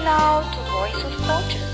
now to Voice of Coaches.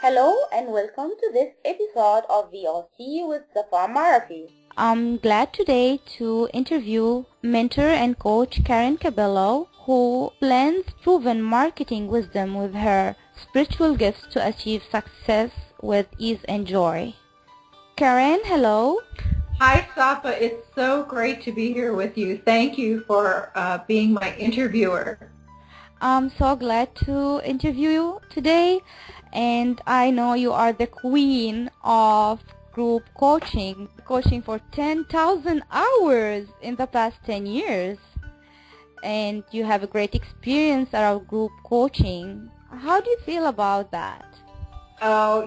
Hello and welcome to this episode of VOC with Zafar Marafi. I'm glad today to interview mentor and coach Karen Cappello, who blends proven marketing wisdom with her spiritual gifts to achieve success with ease and joy. Karen, hello. Hi, Safa. It's so great to be here with you. Thank you for being my interviewer. I'm so glad to interview you today, and I know you are the queen of group coaching for 10,000 hours in the past 10 years, and you have a great experience around group coaching. How do you feel about that? Oh,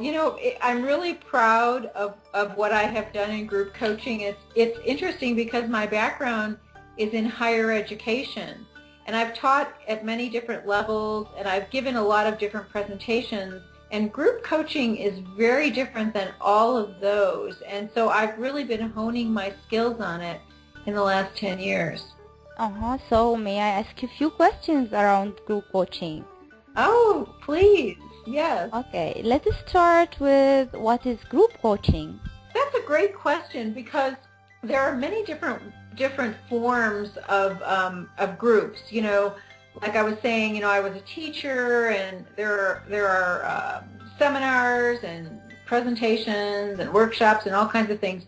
I'm really proud of what I have done in group coaching. It's interesting because my background is in higher education, and I've taught at many different levels, and I've given a lot of different presentations, and group coaching is very different than all of those, and so I've really been honing my skills on it in the last 10 years. So may I ask you a few questions around group coaching? Oh, please. Yes. Okay, let's start with what is group coaching? That's a great question because there are many different forms of groups. Like I was saying, I was a teacher, and there are seminars and presentations and workshops and all kinds of things.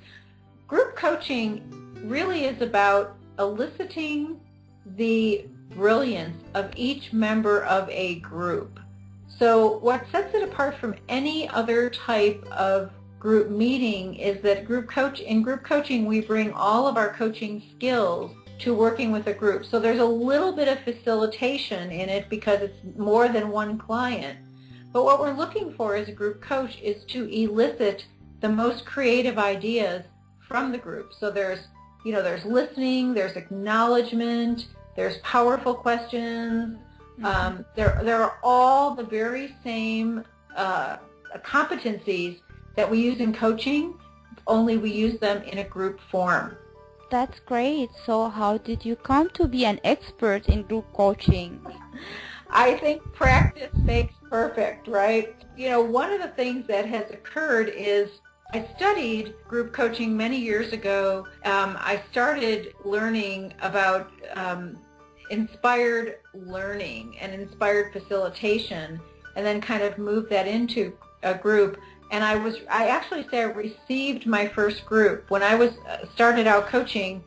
Group coaching really is about eliciting the brilliance of each member of a group. So what sets it apart from any other type of group meeting is that in group coaching we bring all of our coaching skills to working with a group. So there's a little bit of facilitation in it because it's more than one client. But what we're looking for as a group coach is to elicit the most creative ideas from the group. So there's listening, there's acknowledgement, there's powerful questions. There are all the very same competencies that we use in coaching, only we use them in a group form. That's great. So how did you come to be an expert in group coaching? I think practice makes perfect, right? One of the things that has occurred is I studied group coaching many years ago. I started learning about inspired learning and inspired facilitation, and then kind of moved that into a group. And I actually say I received my first group when I was started out coaching.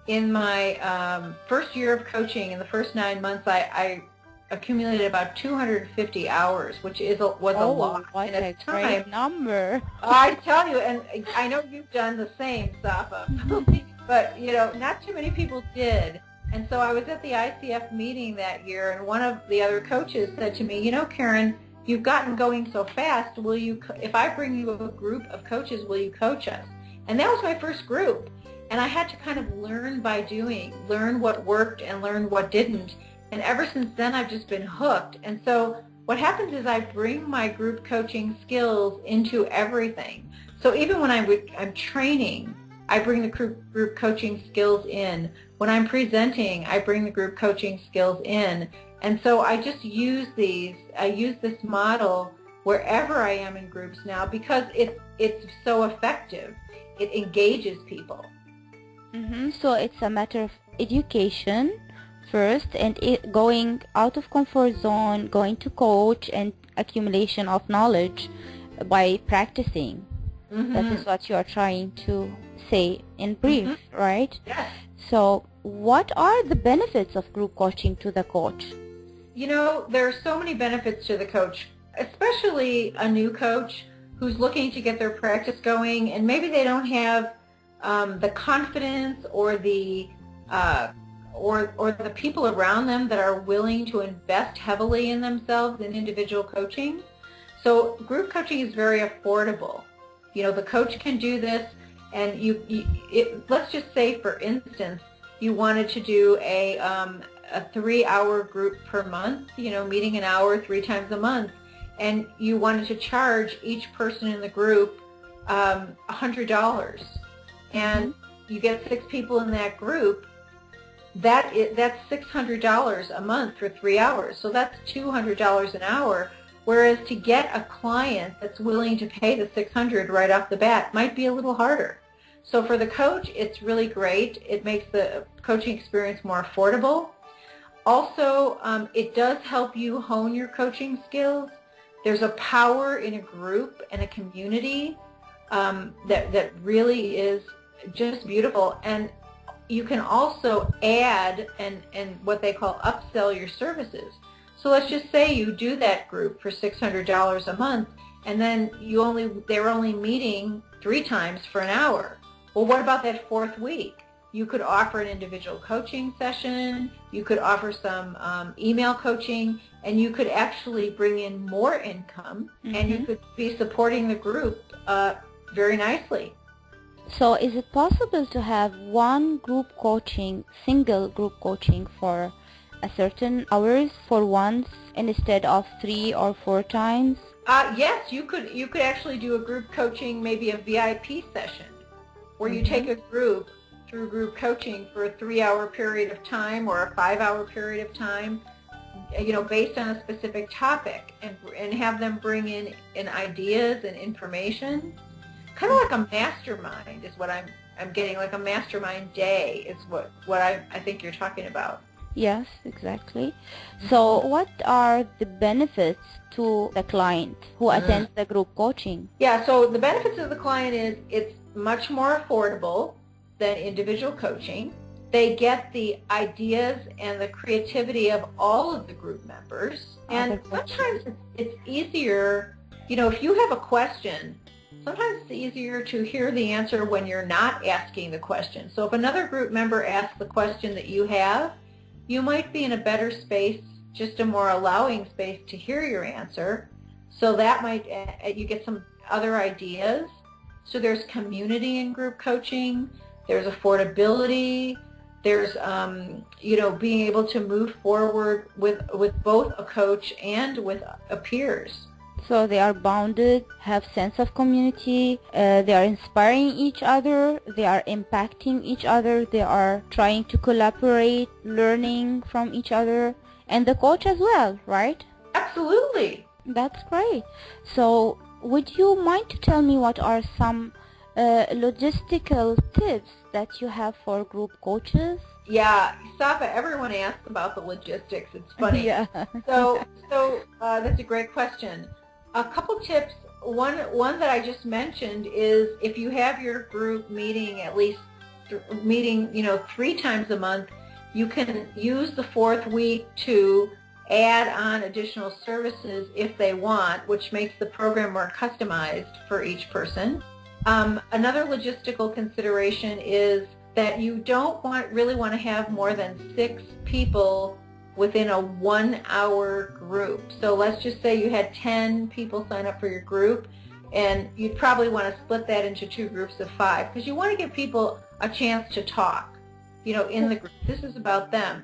In my first year of coaching, in the first 9 months, I accumulated about 250 hours, which was a lot. What and a great number! I tell you, and I know you've done the same, Safa. But not too many people did. And so I was at the ICF meeting that year, and one of the other coaches said to me, Karen, you've gotten going so fast. If I bring you a group of coaches, will you coach us? And that was my first group. And I had to kind of learn by doing, learn what worked and learn what didn't. And ever since then, I've just been hooked. And so what happens is I bring my group coaching skills into everything. So even when I'm training, I bring the group coaching skills in. When I'm presenting, I bring the group coaching skills in. And so I just use this model wherever I am in groups now because it's so effective. It engages people. So it's a matter of education first, and going out of comfort zone, going to coach, and accumulation of knowledge by practicing. That is what you are trying to say in brief, right? Yes. So what are the benefits of group coaching to the coach? There are so many benefits to the coach, especially a new coach who's looking to get their practice going, and maybe they don't have the confidence or the people around them that are willing to invest heavily in themselves in individual coaching. So group coaching is very affordable. The coach can do this, and let's just say, for instance, you wanted to do a 3-hour group per month, meeting an hour 3 times a month, and you wanted to charge each person in the group $100, and you get 6 people in that group, that's $600 a month for 3 hours. So that's $200 an hour. Whereas to get a client that's willing to pay the $600 right off the bat might be a little harder. So for the coach, it's really great. It makes the coaching experience more affordable. Also, it does help you hone your coaching skills. There's a power in a group and a community that really is just beautiful. And you can also add and what they call upsell your services. So let's just say you do that group for $600 a month, and then they're only meeting 3 times for an hour. Well, what about that 4th week? You could offer an individual coaching session, you could offer some email coaching, and you could actually bring in more income, and you could be supporting the group very nicely. So is it possible to have one group coaching, single group coaching for a certain hours for once instead of 3 or 4 times? Yes, you could actually do a group coaching, maybe a VIP session, where you take a group through group coaching for a 3-hour period of time or a 5-hour period of time, based on a specific topic, and have them bring in ideas and information. Kind of like a mastermind is what I'm getting, like a mastermind day is what I think you're talking about. Yes, exactly. So what are the benefits to the client who attends the group coaching? Yeah, so the benefits of the client is it's much more affordable than individual coaching. They get the ideas and the creativity of all of the group members. And sometimes it's easier, if you have a question, sometimes it's easier to hear the answer when you're not asking the question. So if another group member asks the question that you have, you might be in a better space, just a more allowing space to hear your answer. So that might, you get some other ideas. So there's community in group coaching, there's affordability, there's, being able to move forward with both a coach and with peers. So they are bounded, have sense of community, they are inspiring each other, they are impacting each other, they are trying to collaborate, learning from each other, and the coach as well, right? Absolutely. That's great. So would you mind to tell me what are some logistical tips that you have for group coaches? Yeah, Safa, everyone asks about the logistics. It's funny. Yeah. So that's a great question. A couple tips. One that I just mentioned is if you have your group meeting at least 3 times a month, you can use the 4th week to add on additional services if they want, which makes the program more customized for each person. Another logistical consideration is that you don't really want to have more than 6 people within a 1-hour group. So let's just say you had 10 people sign up for your group, and you'd probably want to split that into 2 groups of 5, because you want to give people a chance to talk, in the group. This is about them.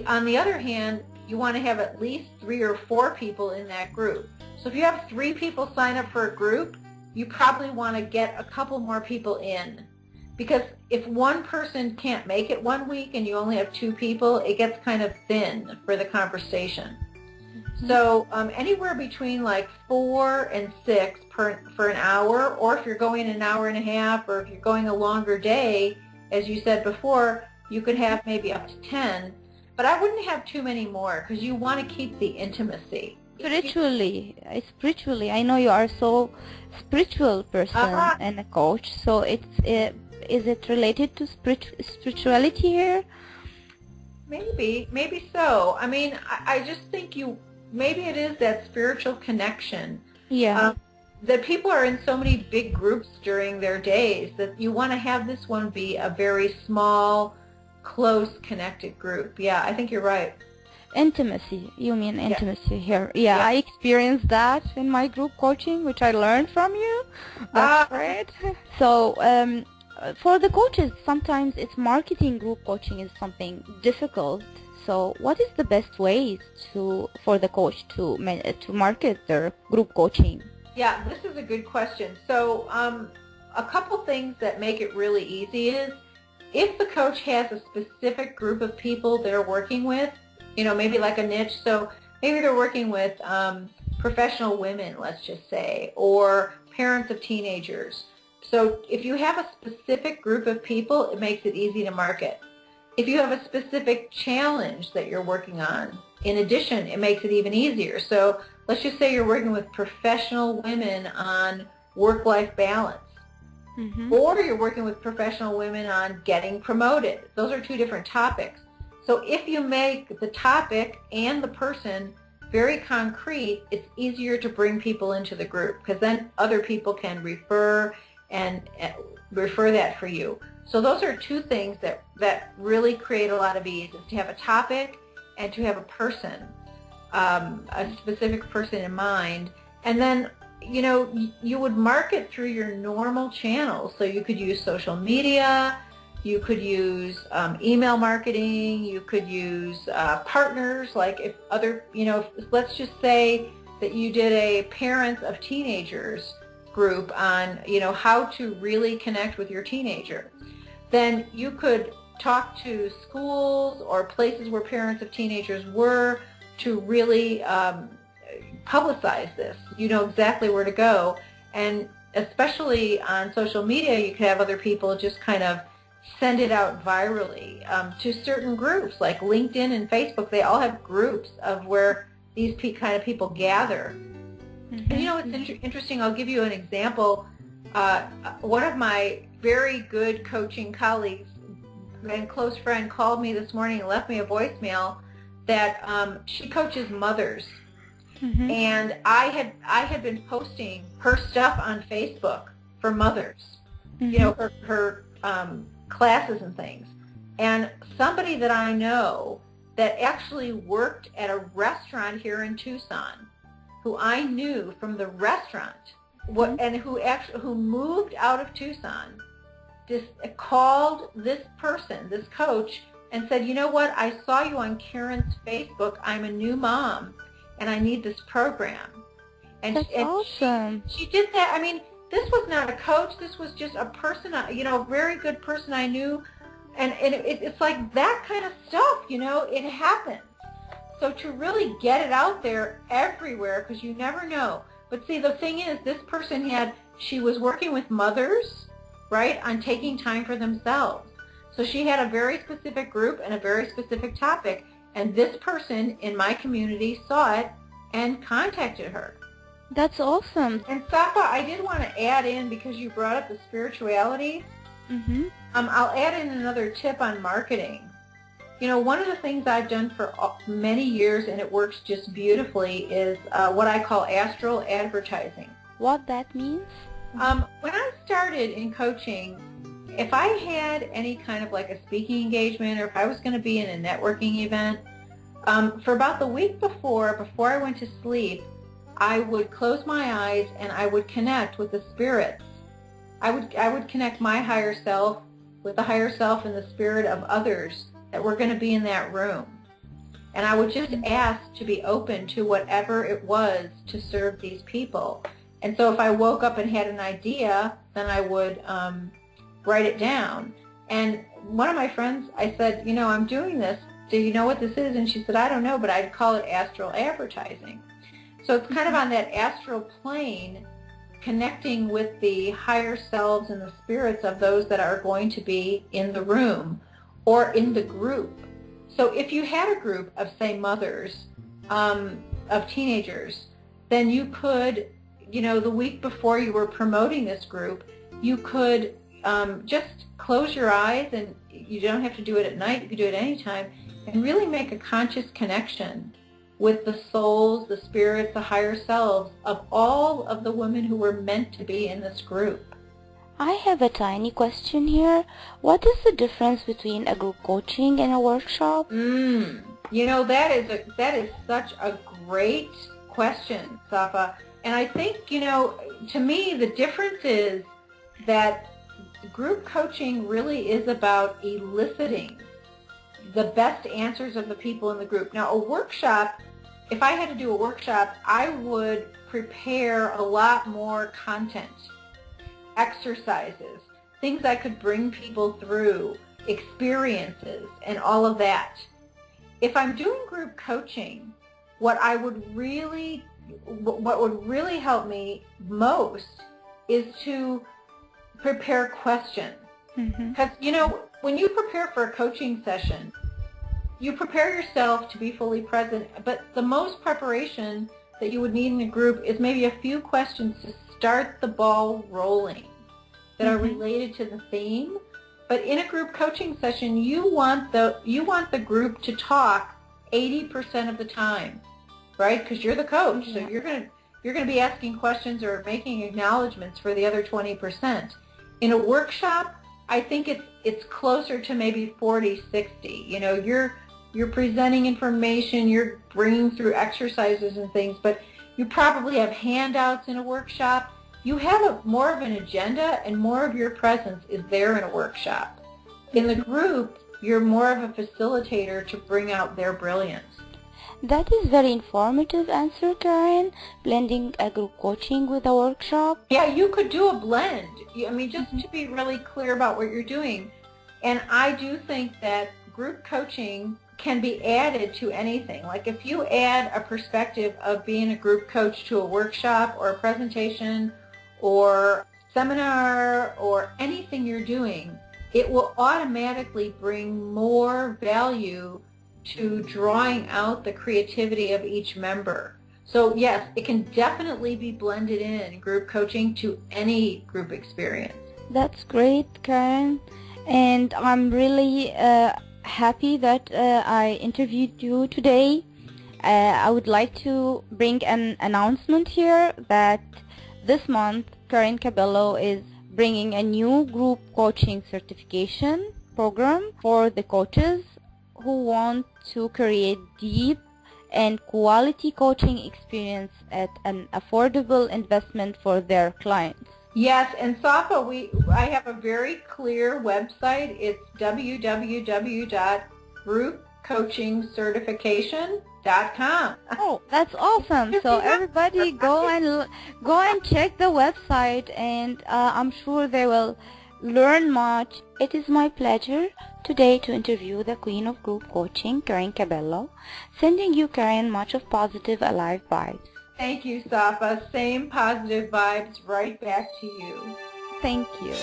On the other hand, you want to have at least 3 or 4 people in that group. So if you have 3 people sign up for a group, you probably want to get a couple more people in. Because if one person can't make it one week and you only have 2 people, it gets kind of thin for the conversation. So anywhere between like 4 and 6 for an hour, or if you're going an hour and a half, or if you're going a longer day, as you said before, you could have maybe up to 10. But I wouldn't have too many more, because you want to keep the intimacy. Spiritually, I know you are so spiritual person and a coach. So is it related to spirituality here? Maybe so. I mean, I just think maybe it is that spiritual connection. Yeah. That people are in so many big groups during their days that you want to have this one be a very small, close, connected group. Yeah, I think you're right. Intimacy. You mean intimacy here. Yeah, I experienced that in my group coaching, which I learned from you. That's great. So, for the coaches, sometimes it's marketing group coaching is something difficult. So what is the best ways for the coach to market their group coaching? Yeah, this is a good question. So a couple things that make it really easy is if the coach has a specific group of people they're working with, maybe like a niche, so maybe they're working with professional women, let's just say, or parents of teenagers. So if you have a specific group of people, it makes it easy to market. If you have a specific challenge that you're working on, in addition, it makes it even easier. So let's just say you're working with professional women on work-life balance. Or you're working with professional women on getting promoted. Those are two different topics. So if you make the topic and the person very concrete, it's easier to bring people into the group, because then other people can refer that for you. So those are two things that really create a lot of ease, is to have a topic and to have a person, a specific person in mind. And then you would market through your normal channels. So you could use social media, you could use email marketing, you could use partners, like if other, let's just say that you did a parents of teenagers group on, how to really connect with your teenager. Then you could talk to schools or places where parents of teenagers were to really publicize this. You know exactly where to go, and especially on social media, you could have other people just kind of send it out virally to certain groups like LinkedIn and Facebook. They all have groups of where these kind of people gather. And it's interesting. I'll give you an example. One of my very good coaching colleagues and close friend called me this morning and left me a voicemail that she coaches mothers. And I had been posting her stuff on Facebook for mothers, her classes and things. And somebody that I know that actually worked at a restaurant here in Tucson, who I knew from the restaurant, and who moved out of Tucson, just called this person, this coach, and said, you know what, I saw you on Karen's Facebook. I'm a new mom, and I need this program. And, That's awesome. She did that. I mean, this was not a coach. This was just a person, a very good person I knew. And it's like that kind of stuff, it happens. So to really get it out there everywhere, because you never know. But see, the thing is, this person she was working with mothers, right, on taking time for themselves. So she had a very specific group and a very specific topic. And this person in my community saw it and contacted her. That's awesome. And Safa, I did want to add in, because you brought up the spirituality, I'll add in another tip on marketing. One of the things I've done for many years, and it works just beautifully, is what I call astral advertising. What that means? When I started in coaching, if I had any kind of like a speaking engagement, or if I was going to be in a networking event, for about the week before I went to sleep, I would close my eyes and I would connect with the spirits. I would connect my higher self with the higher self and the spirit of others that were going to be in that room. And I would just ask to be open to whatever it was to serve these people. And so if I woke up and had an idea, then I would write it down. And one of my friends, I said, I'm doing this. Do you know what this is? And she said, I don't know, but I'd call it astral advertising. So it's kind of on that astral plane, connecting with the higher selves and the spirits of those that are going to be in the room or in the group. So if you had a group of, say, mothers of teenagers, then you could, the week before you were promoting this group, you could just close your eyes, and you don't have to do it at night. You could do it anytime, and really make a conscious connection with the souls, the spirits, the higher selves of all of the women who were meant to be in this group. I have a tiny question here. What is the difference between a group coaching and a workshop? That is such a great question, Safa. And I think, to me, the difference is that group coaching really is about eliciting the best answers of the people in the group. Now, a workshop, if I had to do a workshop, I would prepare a lot more content, exercises, things I could bring people through experiences and all of that. If I'm doing group coaching, what would really help me most is to prepare questions. Because, when you prepare for a coaching session, you prepare yourself to be fully present, but the most preparation that you would need in a group is maybe a few questions to start the ball rolling that are related to the theme. But in a group coaching session, you want the group to talk 80% of the time, right? Because you're the coach, so you're going to be asking questions or making acknowledgments for the other 20%. In a workshop, I think it's closer to maybe 40-60. You're presenting information, you're bringing through exercises and things, but you probably have handouts in a workshop. You have more of an agenda, and more of your presence is there in a workshop. In the group, you're more of a facilitator to bring out their brilliance. That is very informative answer, Karen. Blending a group coaching with a workshop. Yeah, you could do a blend. Just to be really clear about what you're doing. And I do think that group coaching can be added to anything. Like if you add a perspective of being a group coach to a workshop or a presentation or seminar or anything you're doing, it will automatically bring more value to drawing out the creativity of each member. So yes, it can definitely be blended in group coaching to any group experience. That's great, Karen. And I'm really happy that I interviewed you today. I would like to bring an announcement here that this month Karen Cappello is bringing a new group coaching certification program for the coaches who want to create deep and quality coaching experience at an affordable investment for their clients. Yes, and Safa, I have a very clear website. It's www.groupcoachingcertification.com. Oh, that's awesome! So everybody go and check the website, and I'm sure they will learn much. It is my pleasure today to interview the Queen of Group Coaching, Karen Cappello. Sending you, Karen, much of positive, alive vibes. Thank you, Safa. Same positive vibes right back to you. Thank you.